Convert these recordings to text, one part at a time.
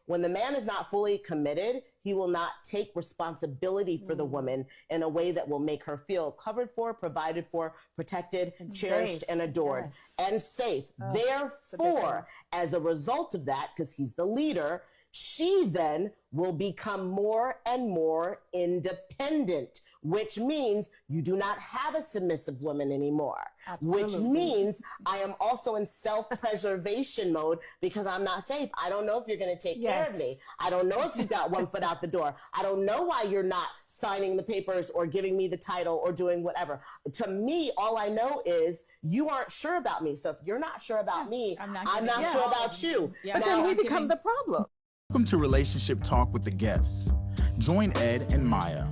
When the man is not fully committed, he will not take responsibility for the woman in a way that will make her feel covered for, provided for, protected, and cherished, and adored, and safe. Therefore, as a result of that, because he's the leader, she then will become more and more independent, which means you do not have a submissive woman anymore. Absolutely. Which means I am also in self-preservation mode because I'm not safe. I don't know if you're going to take care of me. I don't know if you've got one foot out the door. I don't know why you're not signing the papers or giving me the title or doing whatever. To me, all I know is you aren't sure about me. So if you're not sure about me, I'm not sure about you. But then we become the problem. Welcome to Relationship Talk with the Geths. Join Ed and Maya,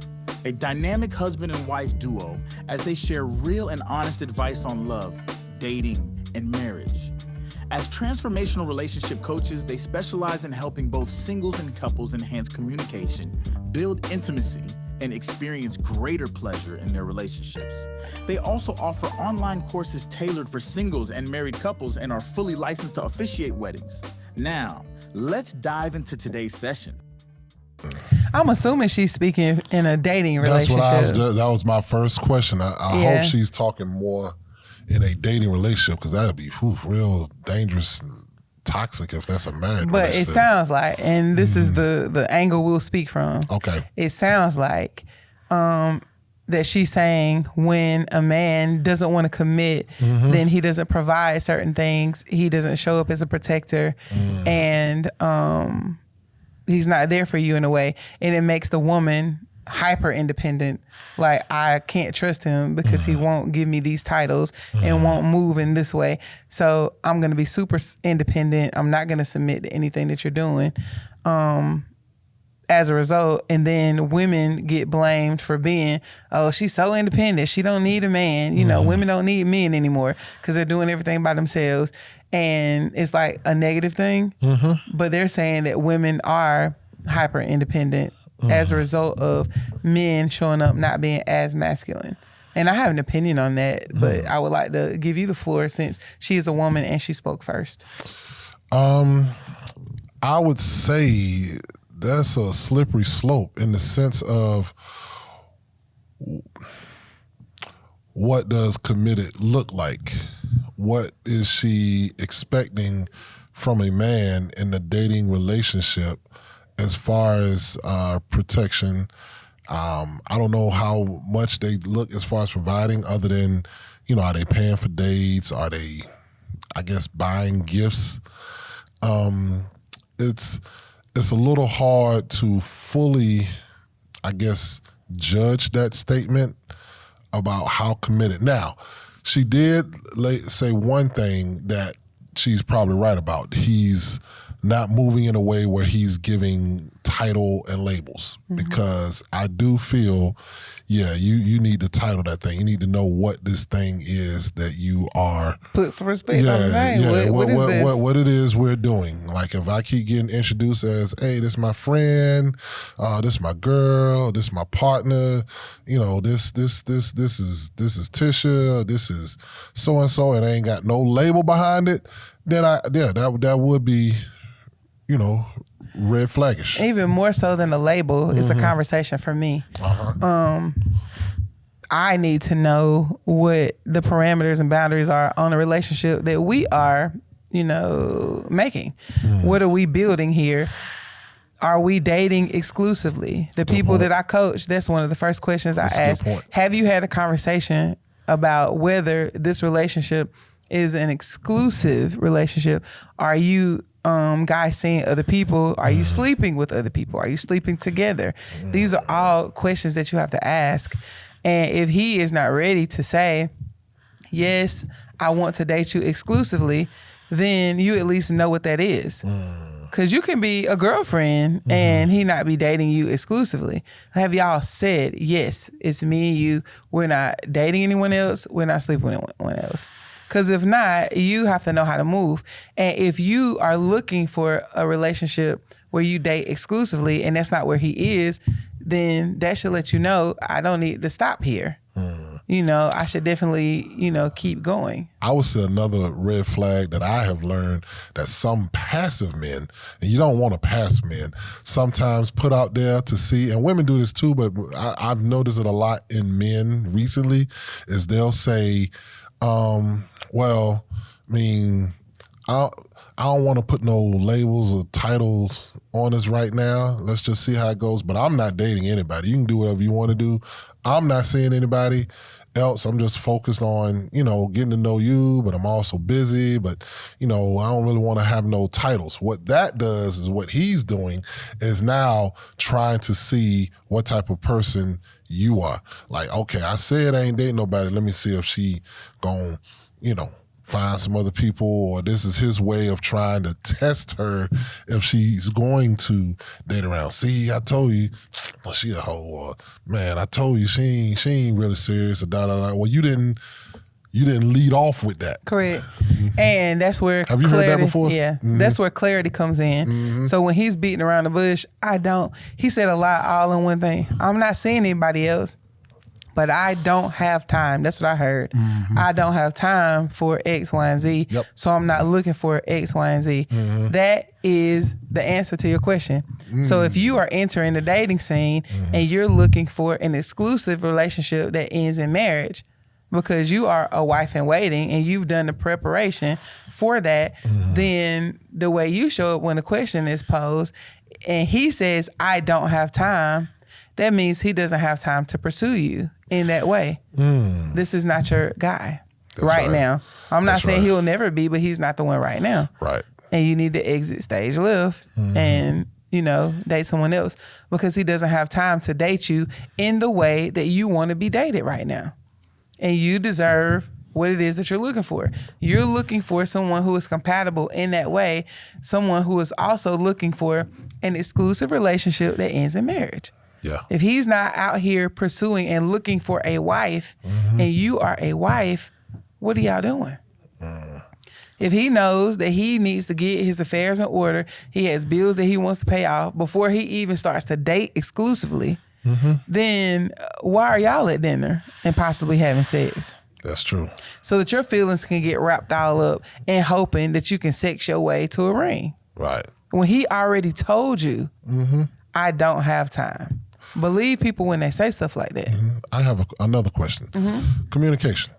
a dynamic husband and wife duo, as they share real and honest advice on love, dating, and marriage. As transformational relationship coaches, they specialize in helping both singles and couples enhance communication, build intimacy, and experience greater pleasure in their relationships. They also offer online courses tailored for singles and married couples and are fully licensed to officiate weddings. Now, let's dive into today's session. I'm assuming she's speaking in a dating relationship. That was my first question. I hope she's talking more in a dating relationship, because that would be real dangerous and toxic if that's a married But relationship. it sounds like, and this is the angle we'll speak from. Okay. It sounds like that she's saying when a man doesn't want to commit, then he doesn't provide certain things. He doesn't show up as a protector, and he's not there for you in a way. And it makes the woman hyper independent. Like, I can't trust him because he won't give me these titles and won't move in this way. So I'm going to be super independent. I'm not going to submit to anything that you're doing. As a result, and then women get blamed for being, oh, she's so independent, she don't need a man. You know, women don't need men anymore because they're doing everything by themselves. And it's like a negative thing. But they're saying that women are hyper independent as a result of men showing up not being as masculine. And I have an opinion on that, but I would like to give you the floor since she is a woman and she spoke first. I would say that's a slippery slope in the sense of what does committed look like? What is she expecting from a man in the dating relationship as far as protection? I don't know how much they look as far as providing, other than, you know, are they paying for dates? Are they, I guess, buying gifts? It's a little hard to fully, I guess, judge that statement about how committed. Now, she did say one thing that she's probably right about. He's not moving in a way where he's giving title and labels, because I do feel, you need to title that thing. You need to know what this thing is that you are. Put some respect on the name. What is this? What it is we're doing. Like, if I keep getting introduced as, hey, this is my friend, this is my girl, this is my partner, you know, this is Tisha, this is so and so, and I ain't got no label behind it, then that would be, you know, red flaggish. Even more so than a label, it's a conversation for me. I need to know what the parameters and boundaries are on a relationship that we are, you know, making. What are we building here? Are we dating exclusively? The people that I coach, that's one of the first questions I ask. Have you had a conversation about whether this relationship is an exclusive relationship? Are you guys seeing other people? Are you sleeping with other people? Are you sleeping together? These are all questions that you have to ask. And if he is not ready to say, yes, I want to date you exclusively, then you at least know what that is. Because you can be a girlfriend and he not be dating you exclusively. Have y'all said, yes, it's me and you, we're not dating anyone else, we're not sleeping with anyone else? Because if not, you have to know how to move. And if you are looking for a relationship where you date exclusively and that's not where he is, then that should let you know, I don't need to stop here. I should definitely, keep going. I would say another red flag that I have learned that some passive men, and you don't want to passive men, sometimes put out there to see, and women do this too, but I've noticed it a lot in men recently, is they'll say, I don't want to put no labels or titles on us right now. Let's just see how it goes. But I'm not dating anybody. You can do whatever you want to do. I'm not seeing anybody else. I'm just focused on, getting to know you, but I'm also busy. But, I don't really want to have no titles. What that does is what he's doing is now trying to see what type of person you are. Like, okay, I said I ain't dating nobody. Let me see if she gon', find some other people, or this is his way of trying to test her if she's going to date around. See, I told you, well, she a hoe, or man, I told you she ain't really serious, or da da da. Well, you didn't lead off with that. Correct. And that's where Have you heard that before? Yeah. That's where clarity comes in. So when he's beating around the bush, he said a lot all in one thing. I'm not seeing anybody else, but I don't have time. That's what I heard. I don't have time for X, Y, and Z. Yep. So I'm not looking for X, Y, and Z. That is the answer to your question. So if you are entering the dating scene and you're looking for an exclusive relationship that ends in marriage, because you are a wife in waiting and you've done the preparation for that, then the way you show up when the question is posed and he says, I don't have time, that means he doesn't have time to pursue you in that way. This is not your guy right now. I'm not saying he'll never be, but he's not the one right now. Right. And you need to exit stage left and, date someone else, because he doesn't have time to date you in the way that you want to be dated right now. And you deserve what it is that you're looking for. You're looking for someone who is compatible in that way, someone who is also looking for an exclusive relationship that ends in marriage. Yeah. If he's not out here pursuing and looking for a wife and you are a wife, what are y'all doing? If he knows that he needs to get his affairs in order, he has bills that he wants to pay off before he even starts to date exclusively, then why are y'all at dinner and possibly having sex? That's true. So that your feelings can get wrapped all up and hoping that you can sex your way to a ring. Right. When he already told you, I don't have time. Believe people when they say stuff like that. I have another question. Communication.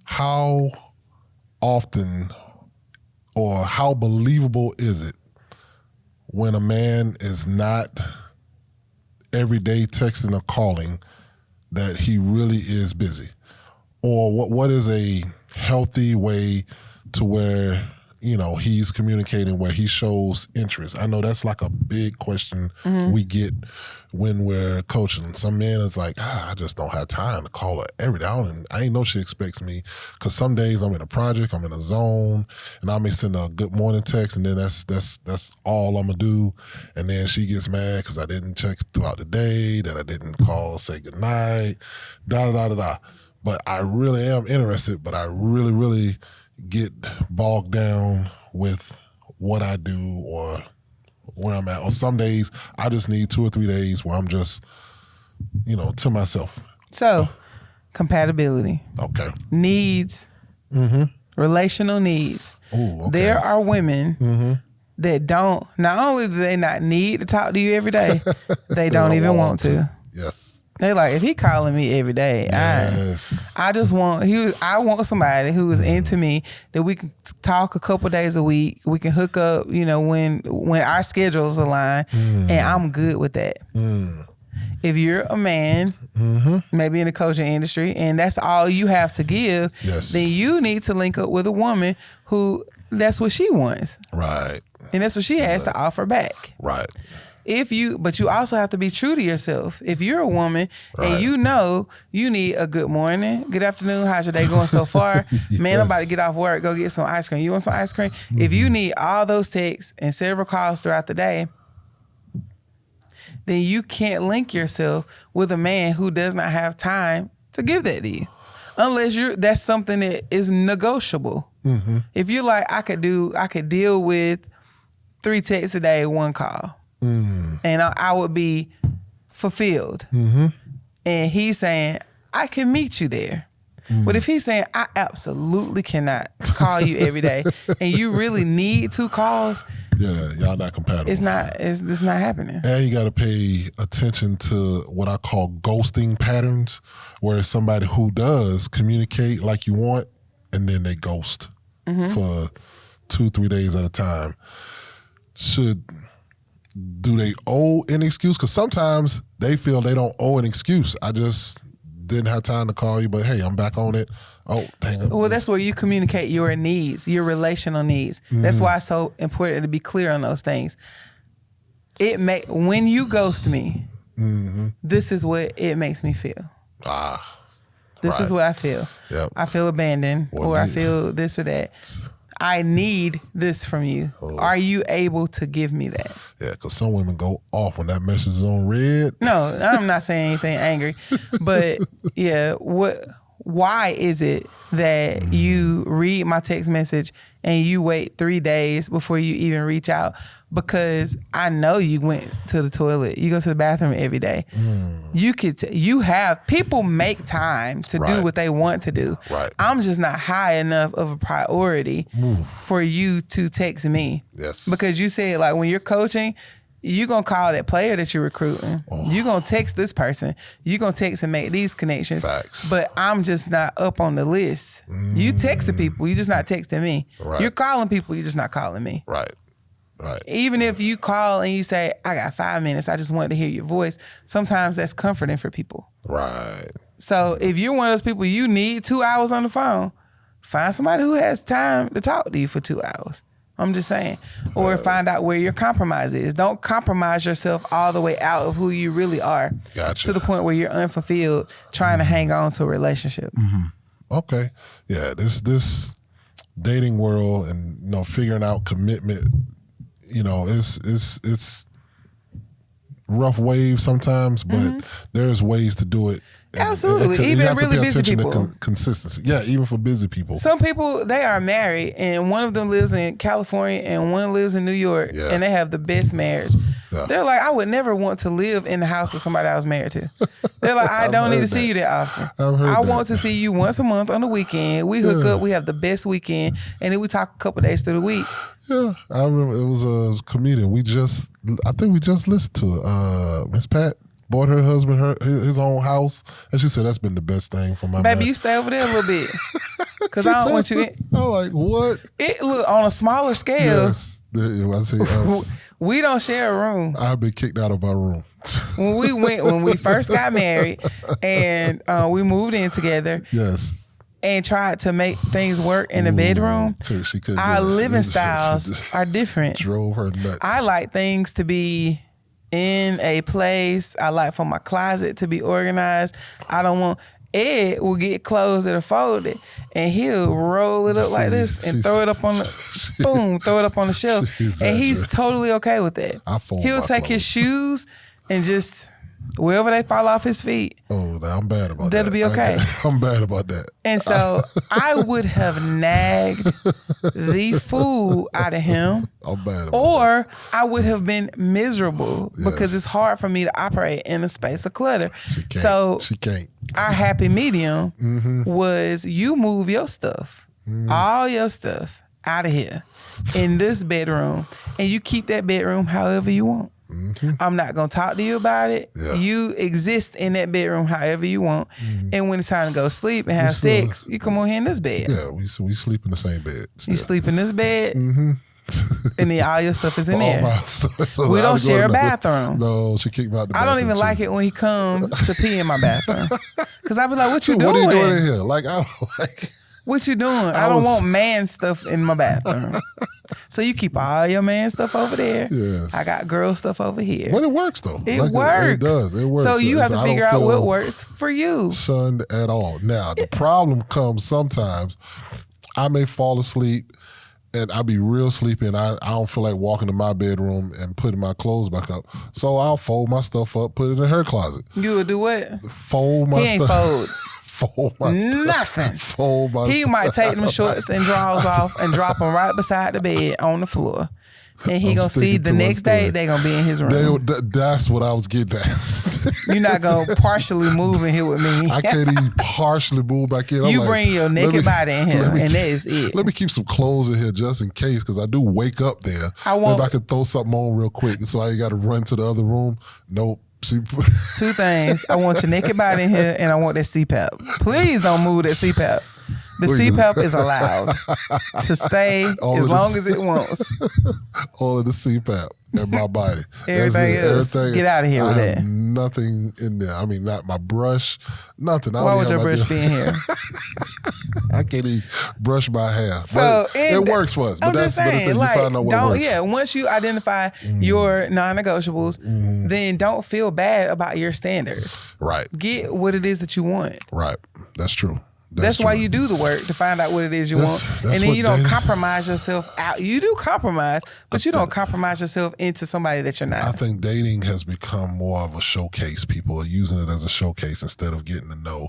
How often or how believable is it when a man is not every day texting or calling that he really is busy? Or what is a healthy way to where, he's communicating where he shows interest? I know that's like a big question we get when we're coaching. Some men is like, I just don't have time to call her every day. I ain't know she expects me, because some days I'm in a project, I'm in a zone, and I may send a good morning text, and then that's all I'm gonna do, and then she gets mad because I didn't check throughout the day, that I didn't call, say goodnight, da da da da. But I really am interested, but I really, really get bogged down with what I do or where I'm at. Or some days I just need 2 or 3 days where I'm just, to myself. So, compatibility. Okay. Needs. Relational needs. Ooh, okay. There are women that don't, not only do they not need to talk to you every day, they don't even want to. Yes. They like, if he calling me every day, Yes. I want somebody who is into me, that we can talk a couple days a week. We can hook up, when our schedules align, and I'm good with that. If you're a man, maybe in the coaching industry, and that's all you have to give, then you need to link up with a woman who that's what she wants. Right. And that's what she has to offer back. Right. But you also have to be true to yourself. If you're a woman and you need a good morning, good afternoon, how's your day going so far? Man, I'm about to get off work, go get some ice cream. You want some ice cream? If you need all those texts and several calls throughout the day, then you can't link yourself with a man who does not have time to give that to you. Unless that's something that is negotiable. If you're like, I could deal with 3 texts a day, 1 call. And I would be fulfilled. And he's saying, I can meet you there. But if he's saying, I absolutely cannot call you every day, and you really need 2 calls, yeah, y'all not compatible. it's not happening. And you got to pay attention to what I call ghosting patterns, where it's somebody who does communicate like you want, and then they ghost for 2-3 days at a time. Do they owe an excuse? Because sometimes they feel they don't owe an excuse. I just didn't have time to call you, but hey, I'm back on it. Oh, dang it. Well, that's where you communicate your needs, your relational needs. That's why it's so important to be clear on those things. When you ghost me, this is what it makes me feel. This is what I feel. Yep. I feel abandoned, or I feel this or that. I need this from you. Are you able to give me that? Yeah, because some women go off when that message is on red. No, I'm not saying anything angry, but yeah, why is it that you read my text message and you wait 3 days before you even reach out? Because I know you went to the toilet. You go to the bathroom every day. People make time to do what they want to do. Right. I'm just not high enough of a priority for you to text me. Yes. Because you said, like, when you're coaching, you're going to call that player that you're recruiting. You're going to text this person. You're going to text and make these connections. Facts. But I'm just not up on the list. You texting people. You're just not texting me. Right. You're calling people. You're just not calling me. Right. Even if you call and you say, I got 5 minutes, I just wanted to hear your voice, sometimes that's comforting for people. Right. So if you're one of those people, you need 2 hours on the phone, find somebody who has time to talk to you for 2 hours. I'm just saying. Or find out where your compromise is. Don't compromise yourself all the way out of who you really are. Gotcha. To the point where you're unfulfilled, trying to hang on to a relationship. Okay. Yeah, this dating world and figuring out commitment, it's rough waves sometimes, but there's ways to do it. Absolutely. You Even have to really pay busy attention people. to consistency. Yeah, even for busy people. Some people, they are married, and one of them lives in California and one lives in New York, and they have the best marriage. Yeah. They're like, I would never want to live in the house with somebody I was married to. They're like, I don't need to see you that often. I want to see you once a month on the weekend. We hook up, we have the best weekend, and then we talk a couple days through the week. Yeah, I remember it was a comedian. I think we just listened to it. Miss Pat bought her husband his own house, and she said that's been the best thing for my baby. You stay over there a little bit, because I don't want you in. I'm like, what? It look on a smaller scale. Yes, I say us. We don't share a room. I've been kicked out of my room. When we first got married, and we moved in together. Yes. And tried to make things work in the bedroom. Our living styles are different. Drove her nuts. I like things to be in a place. I like for my closet to be organized. I don't want. Ed will get clothes that are folded, and he'll roll it up like this and throw it up on throw it up on the shelf. And he's totally okay with that. He'll take his shoes and just wherever they fall off his feet. Oh, I'm bad about that. That'll be okay. I'm bad about that. And so I would have nagged the fool out of him. I'm bad about or that. I would have been miserable because it's hard for me to operate in a space of clutter. She can't. Our happy medium was you move your stuff, all your stuff out of here in this bedroom, and you keep that bedroom however you want. I'm not going to talk to you about it. Yeah. You exist in that bedroom however you want. And when it's time to go sleep and have sex, you come on here in this bed. Yeah, we sleep in the same bed. Still. You sleep in this bed, and then all your stuff is in there. So we don't share a bathroom. No, she kicked me out the bathroom. I don't even like it when he comes to pee in my bathroom. Because I be like, what you doing? What are you doing in here? Like, I'm like... What you doing? I don't want man stuff in my bathroom. So you keep all your man stuff over there. Yes. I got girl stuff over here. But it works though. It works. It does. It works. So you have to figure out what works for you. Shunned at all. Now the problem comes sometimes. I may fall asleep and I be real sleepy and I don't feel like walking to my bedroom and putting my clothes back up. So I'll fold my stuff up, put it in her closet. You would do what? Fold my stuff. He ain't fold. Fold my nothing. Fold my he stuff. might take them shorts and drawers off and drop them right beside the bed on the floor. And he I'm gonna see sticking the to my next day story. they gonna be in his room. That's what I was getting at. You're not gonna partially move in here with me. I can't even partially move back in. You bring your naked body in here, and that is it. Let me keep some clothes in here just in case, because I do wake up there. Maybe I could throw something on real quick, so I ain't got to run to the other room. Nope. Two things. I want your naked body in here, and I want that CPAP. Please don't move that CPAP. The CPAP is allowed to stay as long as it wants. All of the CPAP in my body. Everything else, get out of here with that. Nothing in there. I mean, not my brush, nothing. Why would your brush be in here? I can't even brush my hair. So it works for us. But that's the thing. You find out what works. Yeah, once you identify your non-negotiables, then don't feel bad about your standards. Right. Get what it is that you want. Right. That's true. That's why you do the work, to find out what it is you want. And then you don't compromise yourself out. You do compromise, but you don't compromise yourself into somebody that you're not. I think dating has become more of a showcase. People are using it as a showcase instead of getting to know.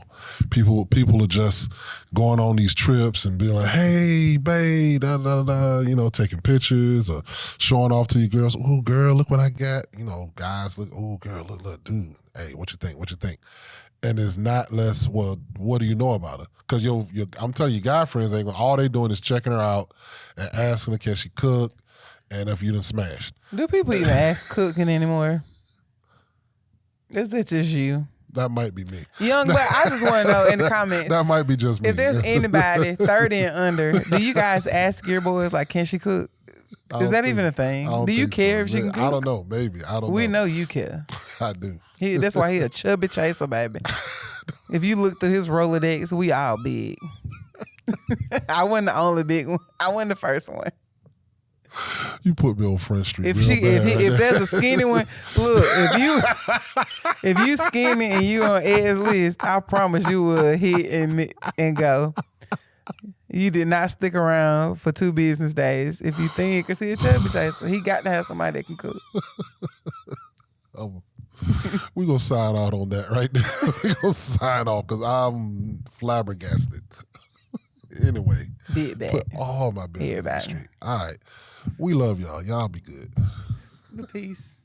People are just going on these trips and being like, hey, babe, da, da, da, you know, taking pictures or showing off to your girls. Oh, girl, look what I got. You know, guys, look, oh, girl, look, dude, hey, what you think? What you think? And it's not less, well, what do you know about her? Because I'm telling you, guy friends ain't gonna, all they doing is checking her out and asking her, can she cook? And if you done smashed. Do people even ask cooking anymore? Is that just you? That might be me. Young, but I just want to know in the comments. That might be just me. If there's anybody 30 and under, do you guys ask your boys, like, can she cook? Is that even a thing? Do you care if she can cook? I don't know. Maybe. I don't know. We know you care. I do. That's why he a chubby chaser, baby. If you look through his Rolodex, we all big. I wasn't the only big one. I wasn't the first one. You put me on Front Street. If there's a skinny one, look, if you skinny and you on Ed's list, I promise you will hit and go. You did not stick around for 2 business days. If you think, because he a chubby chaser, he got to have somebody that can cook. We're going to sign out on that right now. We're going to sign off because I'm flabbergasted. Anyway. Big bad. Put all my business in the street. All right. We love y'all. Y'all be good. Peace.